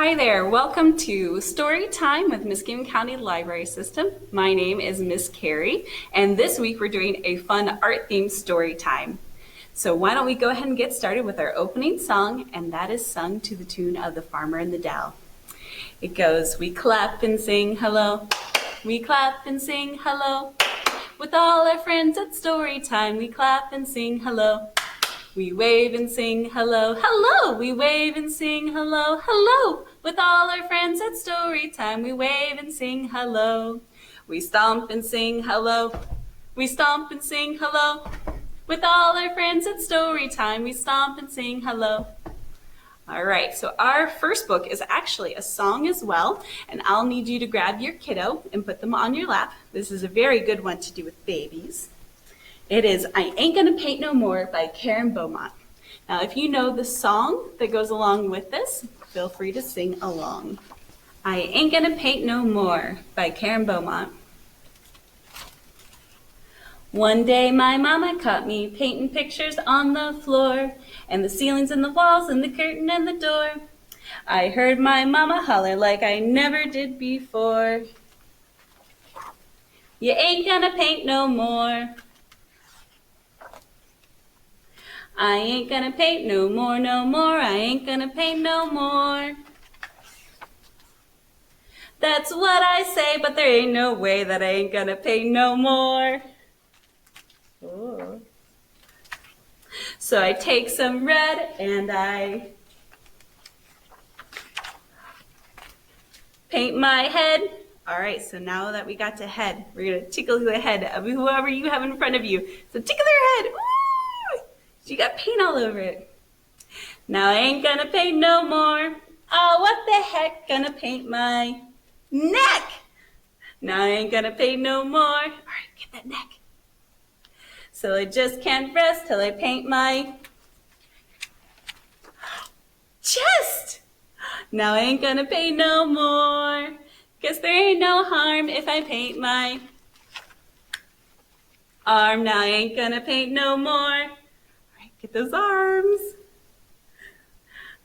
Hi there, welcome to Storytime with Muskegon County Library System. My name is Miss Carrie, and this week we're doing a fun art-themed story time. So why don't we go ahead and get started with our opening song, and that is sung to the tune of The Farmer in the Dell. It goes, we clap and sing hello, we clap and sing hello, with all our friends at Storytime, we clap and sing hello. We wave and sing hello, hello. We wave and sing hello, hello. With all our friends at Storytime, we wave and sing hello. We stomp and sing hello. We stomp and sing hello. With all our friends at Storytime, we stomp and sing hello. All right, so our first book is actually a song as well, and I'll need you to grab your kiddo and put them on your lap. This is a very good one to do with babies. It is I Ain't Gonna Paint No More by Karen Beaumont. Now, if you know the song that goes along with this, feel free to sing along. I Ain't Gonna Paint No More by Karen Beaumont. One day my mama caught me painting pictures on the floor, and the ceilings and the walls and the curtain and the door. I heard my mama holler like I never did before. You ain't gonna paint no more. I ain't gonna paint no more, no more. I ain't gonna paint no more. That's what I say, but there ain't no way that I ain't gonna paint no more. Ooh. So I take some red and I paint my head. All right, so now that we got to head, we're gonna tickle the head of whoever you have in front of you. So tickle their head. Ooh! You got paint all over it. Now I ain't gonna paint no more. Oh, what the heck, gonna paint my neck. Now I ain't gonna paint no more. All right, get that neck. So I just can't rest till I paint my chest. Now I ain't gonna paint no more. Guess there ain't no harm if I paint my arm. Now I ain't gonna paint no more. Get those arms.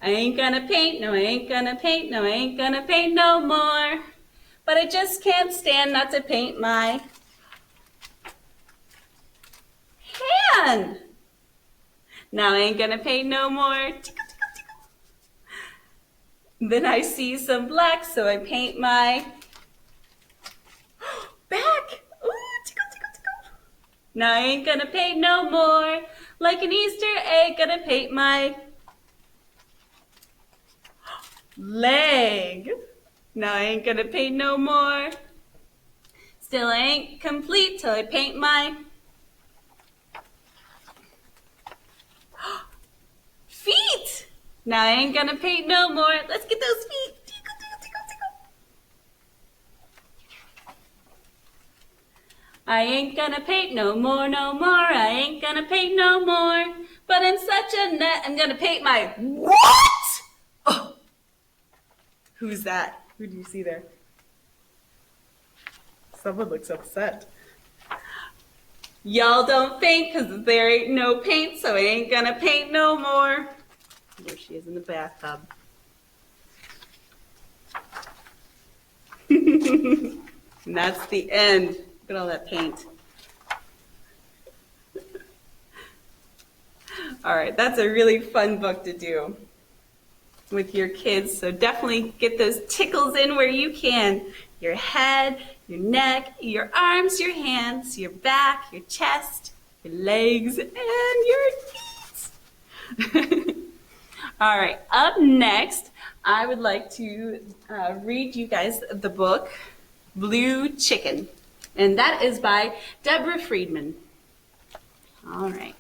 I ain't gonna paint, no, I ain't gonna paint, no, I ain't gonna paint no more. But I just can't stand not to paint my hand. Now I ain't gonna paint no more. Tickle, tickle, tickle. Then I see some black, so I paint my back. Ooh, tickle, tickle, tickle. Now I ain't gonna paint no more. Like an Easter egg, gonna paint my leg. Now I ain't gonna paint no more. Still I ain't complete till I paint my feet. Now I ain't gonna paint no more. Let's get those feet. Tickle, tickle, tickle, tickle. I ain't gonna paint no more, no more. I ain't gonna paint no more. But I'm such a nut, I'm gonna paint my what? Oh. Who's that? Who do you see there? Someone looks upset. Y'all don't faint because there ain't no paint, so I ain't gonna paint no more. There she is in the bathtub. And that's the end. Look at all that paint. All right, that's a really fun book to do with your kids, so definitely get those tickles in where you can. Your head, your neck, your arms, your hands, your back, your chest, your legs, and your feet. All right, up next, I would like to read you guys the book, Blue Chicken, and that is by Deborah Friedman. All right.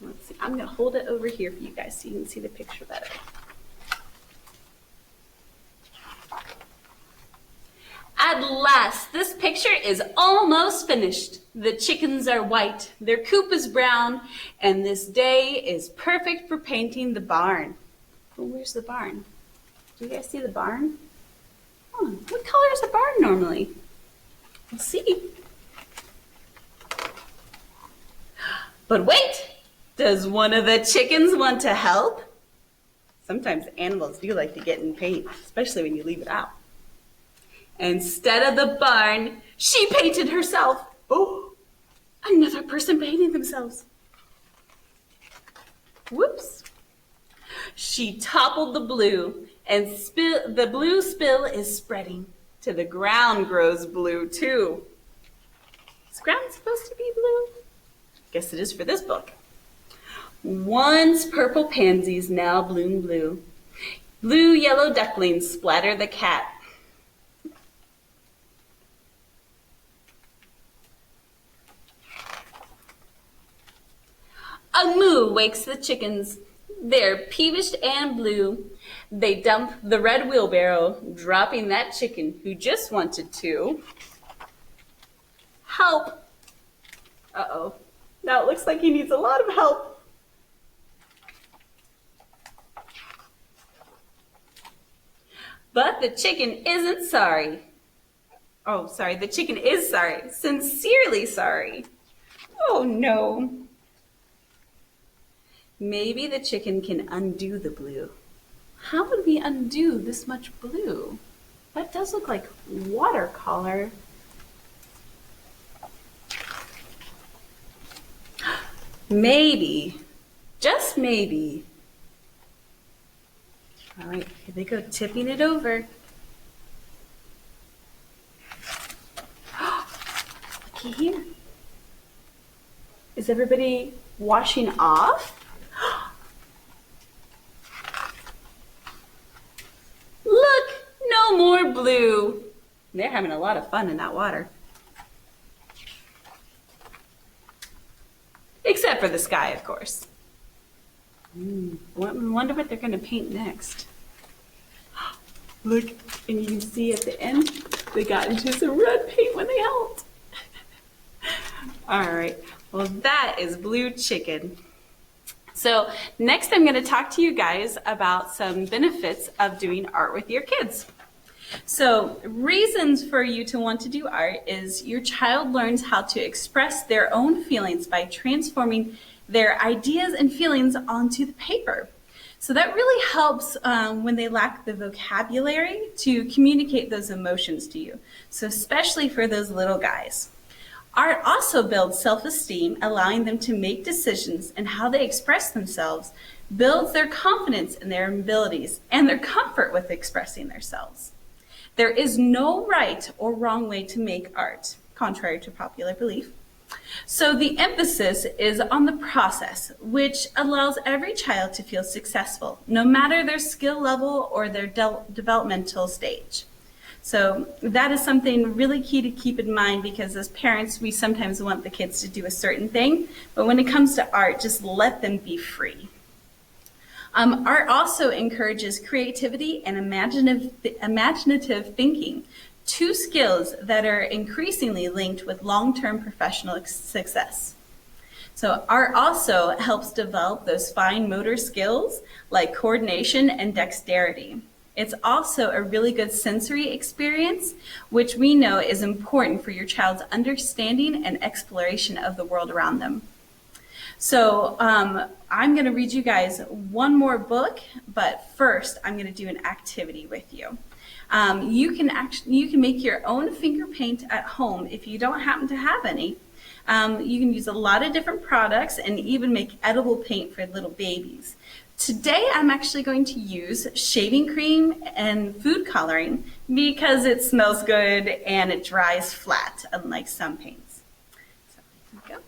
Let's see, I'm gonna hold it over here for you guys so you can see the picture better. At last, this picture is almost finished. The chickens are white, their coop is brown, and this day is perfect for painting the barn. Well, where's the barn? Do you guys see the barn? Oh, what color is the barn normally? We'll see. But wait! Does one of the chickens want to help? Sometimes animals do like to get in paint, especially when you leave it out. Instead of the barn, she painted herself. Oh, another person painting themselves. Whoops. She toppled the blue, and the blue spill is spreading. To the ground grows blue too. Is ground supposed to be blue? Guess it is for this book. Once purple pansies now bloom blue. Blue yellow ducklings splatter the cat. A moo wakes the chickens. They're peevish and blue. They dump the red wheelbarrow, dropping that chicken who just wanted to help. Uh-oh. Now it looks like he needs a lot of help. But the chicken isn't sorry. Oh, sorry, the chicken is sorry, sincerely sorry. Oh no. Maybe the chicken can undo the blue. How would we undo this much blue? That does look like watercolor. Maybe, just maybe. All right, here they go, tipping it over. Looky here. Is everybody washing off? Look, no more blue. They're having a lot of fun in that water. Except for the sky, of course. Wonder what they're going to paint next. Look, and you can see at the end, they got into some red paint when they helped. All right, well, that is blue chicken. So next I'm going to talk to you guys about some benefits of doing art with your kids. So reasons for you to want to do art is your child learns how to express their own feelings by transforming their ideas and feelings onto the paper. So that really helps when they lack the vocabulary to communicate those emotions to you. So especially for those little guys. Art also builds self-esteem, allowing them to make decisions and how they express themselves, builds their confidence in their abilities and their comfort with expressing themselves. There is no right or wrong way to make art, contrary to popular belief. So the emphasis is on the process, which allows every child to feel successful, no matter their skill level or their developmental stage. So that is something really key to keep in mind, because as parents, we sometimes want the kids to do a certain thing, but when it comes to art, just let them be free. Art also encourages creativity and imaginative thinking, two skills that are increasingly linked with long-term professional success. So art also helps develop those fine motor skills like coordination and dexterity. It's also a really good sensory experience, which we know is important for your child's understanding and exploration of the world around them. So I'm going to read you guys one more book, but first I'm going to do an activity with you. You can make your own finger paint at home if you don't happen to have any. You can use a lot of different products and even make edible paint for little babies. Today I'm actually going to use shaving cream and food coloring because it smells good and it dries flat, unlike some paints. So here we go.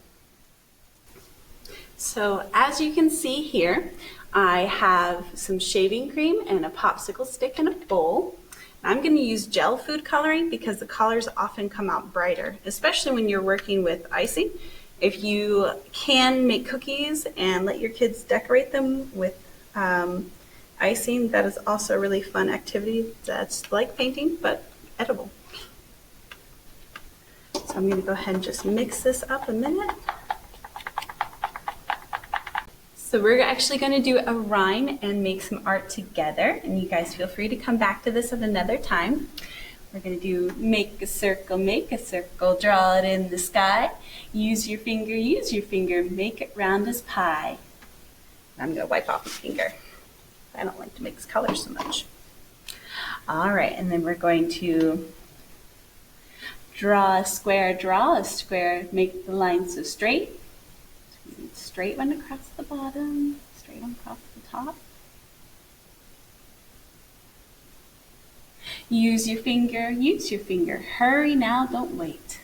So as you can see here, I have some shaving cream and a popsicle stick in a bowl. I'm going to use gel food coloring because the colors often come out brighter, especially when you're working with icing. If you can make cookies and let your kids decorate them with icing, that is also a really fun activity that's like painting but edible. So I'm going to go ahead and just mix this up a minute. So we're actually going to do a rhyme and make some art together, and you guys feel free to come back to this at another time. We're going to do make a circle, draw it in the sky. Use your finger, make it round as pie. I'm going to wipe off my finger. I don't like to mix colors so much. All right, and then we're going to draw a square, make the line so straight. Straight one across the bottom, straight one across the top. Use your finger. Hurry now, don't wait.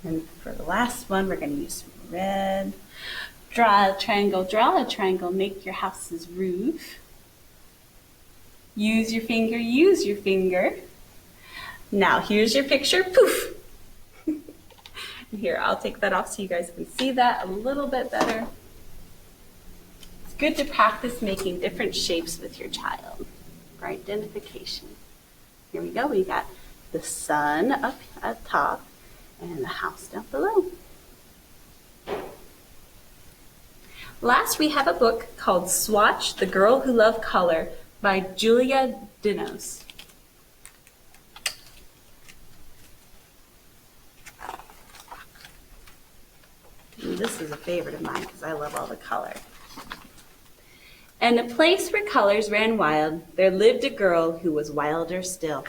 And for the last one, we're going to use some red. Draw a triangle, make your house's roof. Use your finger. Now here's your picture, poof. Here, I'll take that off so you guys can see that a little bit better. It's good to practice making different shapes with your child for identification. Here we go, we got the sun up at top and the house down below. Last, we have a book called Swatch, The Girl Who Loved Color by Julia Dinos. And this is a favorite of mine because I love all the color. In a place where colors ran wild, there lived a girl who was wilder still.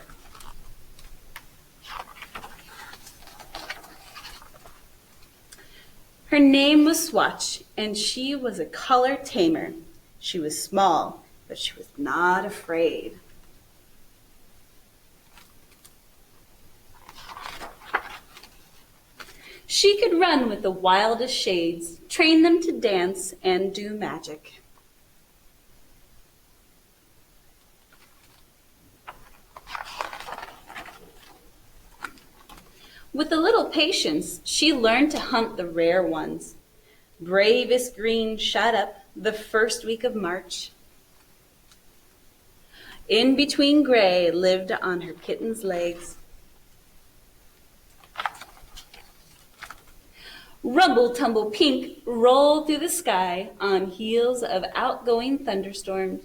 Her name was Swatch, and she was a color tamer. She was small, but she was not afraid. She could run with the wildest shades, train them to dance, and do magic. With a little patience, she learned to hunt the rare ones. Bravest green shot up the first week of March. In between gray lived on her kitten's legs. Rumble tumble pink rolled through the sky on heels of outgoing thunderstorms.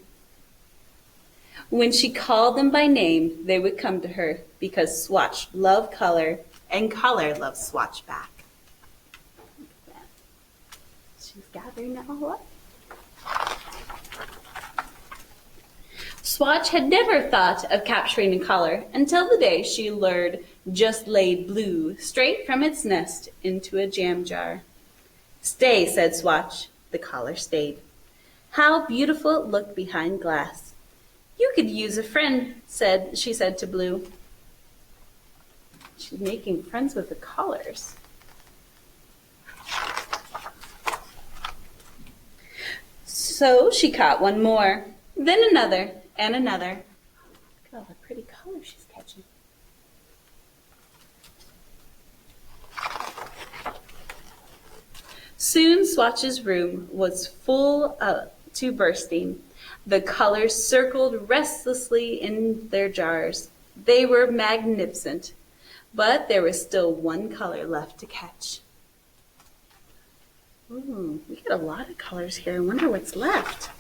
When she called them by name, they would come to her because Swatch loved color and color loved Swatch back. Look at that. She's gathering it all up. Swatch had never thought of capturing a color until the day she lured Just Laid Blue straight from its nest into a jam jar. Stay, said Swatch. The collar stayed. How beautiful it looked behind glass. You could use a friend, she said to Blue. She's making friends with the colors. So she caught one more, then another, and another. Look at all the pretty colors she's catching. Soon Swatch's room was full to bursting. The colors circled restlessly in their jars. They were magnificent, but there was still one color left to catch. Ooh, we get a lot of colors here. I wonder what's left.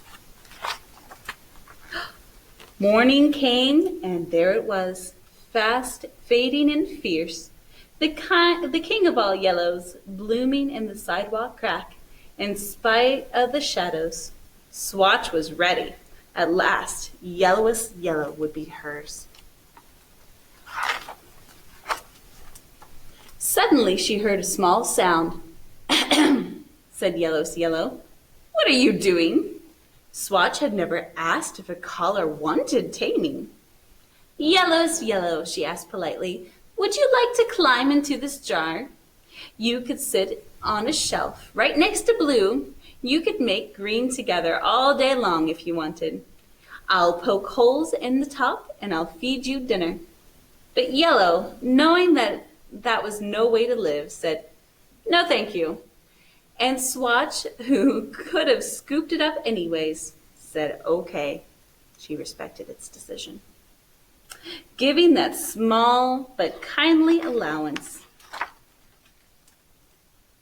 Morning came, and there it was, fast, fading, and fierce. The king of all yellows, blooming in the sidewalk crack, in spite of the shadows. Swatch was ready. At last, yellowest yellow would be hers. Suddenly she heard a small sound. Said Yellow's Yellow. What are you doing? Swatch had never asked if a color wanted taming. Yellow's Yellow, she asked politely, would you like to climb into this jar? You could sit on a shelf right next to Blue. You could make green together all day long if you wanted. I'll poke holes in the top and I'll feed you dinner. But Yellow, knowing that was no way to live, said, no thank you. And Swatch, who could have scooped it up anyways, said okay. She respected its decision. Giving that small but kindly allowance,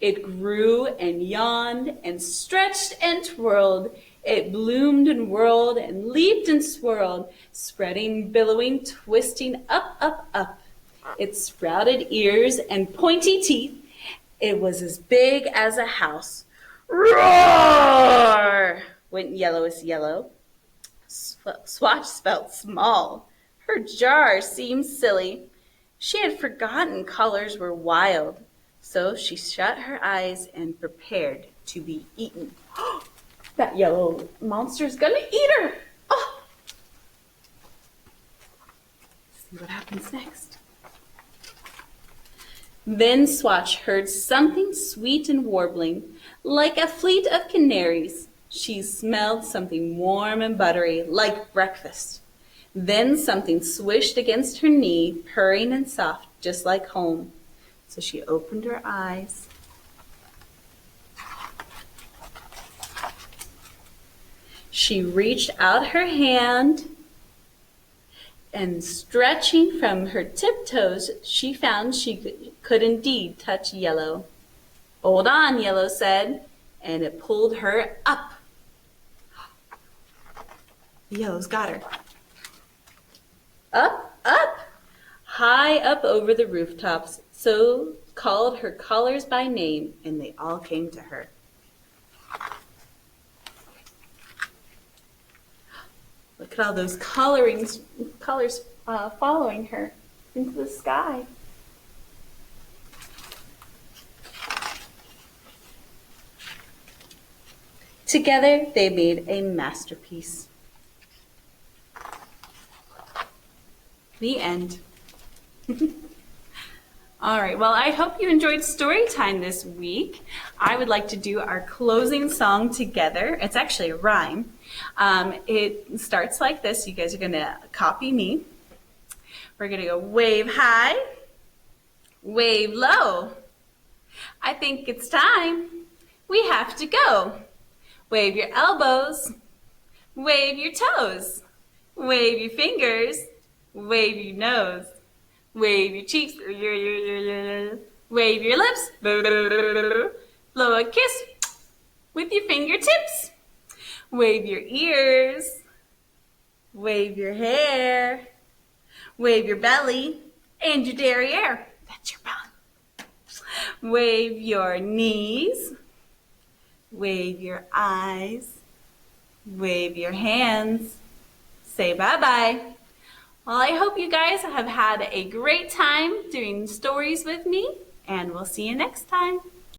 it grew and yawned and stretched and twirled. It bloomed and whirled and leaped and swirled, spreading, billowing, twisting up, up, up. It sprouted ears and pointy teeth It was as big as a house. Roar! Went Yellowest Yellow. Swatch felt small. Her jar seemed silly. She had forgotten colors were wild. So she shut her eyes and prepared to be eaten. That yellow monster's gonna eat her! Oh! See what happens next. Then Swatch heard something sweet and warbling, like a fleet of canaries. She smelled something warm and buttery, like breakfast. Then something swished against her knee, purring and soft, just like home. So she opened her eyes. She reached out her hand, and stretching from her tiptoes, she found she could indeed touch Yellow. Hold on, Yellow said, and it pulled her up. Yellow's got her. Up, up, high up over the rooftops, so called her callers by name, and they all came to her. Look at all those colors following her into the sky. Together, they made a masterpiece. The end. All right, well, I hope you enjoyed story time this week. I would like to do our closing song together. It's actually a rhyme. It starts like this. You guys are going to copy me. We're going to go wave high, wave low. I think it's time. We have to go. Wave your elbows, wave your toes, wave your fingers, wave your nose. Wave your cheeks, wave your lips, blow a kiss with your fingertips. Wave your ears, wave your hair, wave your belly and your derriere. That's your belly. Wave your knees, wave your eyes, wave your hands. Say bye-bye. Well, I hope you guys have had a great time doing stories with me, and we'll see you next time.